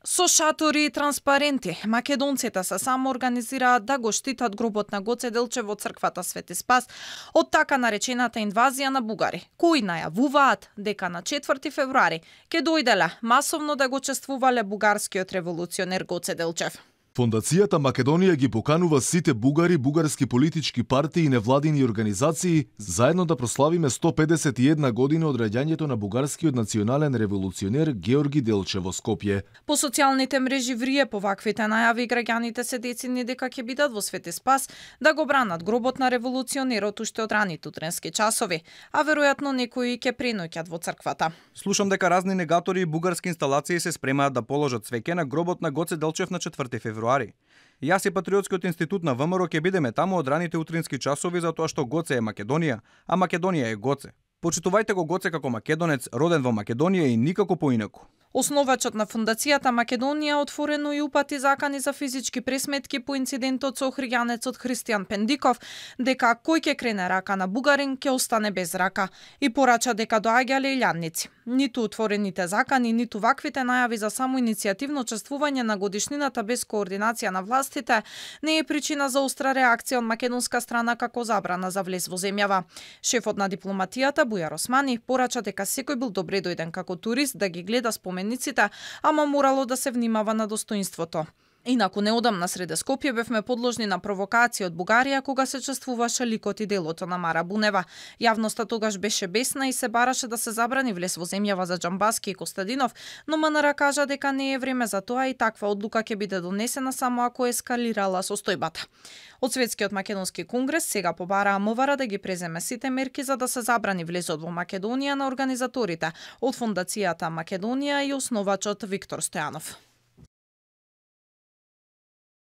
Со шатори и транспаренти, македонците се само организираат да го штитат гробот на Гоце Делчев во црквата Свети Спас од така наречената инвазија на бугари, кои најавуваат дека на 4 февруари ќе дојделе масовно да го чествувале бугарскиот револуционер Гоце Делчев. Фондацијата Македонија ги поканува сите бугари, бугарски политички партии и невладини организации заедно да прославиме 151 година од раѓањето на бугарскиот национален револуционер Георги Делчев во Скопје. По социјалните мрежи врие по ваквите најави граѓаните се децини дека ќе бидат во Свети Спас да го бранат гробот на револуционерот уште од раните утренски часови, а веројатно некои ќе преноќат во црквата. Слушам дека разни негатори и бугарски инсталации се спремаат да положат цвеќе на гробот на Гоце Делчев на 4 февруари. Јас и Патриотскиот институт на ВМРО ќе бидеме таму од раните утрински часови затоа што Гоце е Македонија, а Македонија е Гоце. Почитувајте го Гоце како македонец, роден во Македонија и никако поинаку. Основачот на Фондацијата Македонија отворено и упати закани за физички пресметки по инцидентот со охријанецот Христијан Пендиков, дека кој ќе крене рака на бугарин ќе остане без рака и порача дека доаѓале илјадници. Ниту отворените закани, ниту ваквите најави за само иницијативно чествување на годишнината без координација на властите не е причина за остра реакција од македонска страна како забрана за влез во земјава. Шефот на дипломатијата Бујар Османи порача дека секој бил добре дојден како турист да ги гледа спомениците, ама морало да се внимава на достоинството. Инаку неодамна среде Скопје бевме подложни на провокација од Бугарија кога се чествуваше ликот и делото на Мара Бунева. Јавноста тогаш беше бесна и се бараше да се забрани влез во земјава за Џамбаски и Костадинов, но МНР кажа дека не е време за тоа и таква одлука ќе биде донесена само ако ескалирала состојбата. Од Светскиот македонски конгрес сега побараа МВР да ги преземе сите мерки за да се забрани влезот во Македонија на организаторите од Фондацијата Македонија и основачот Виктор Стојанов.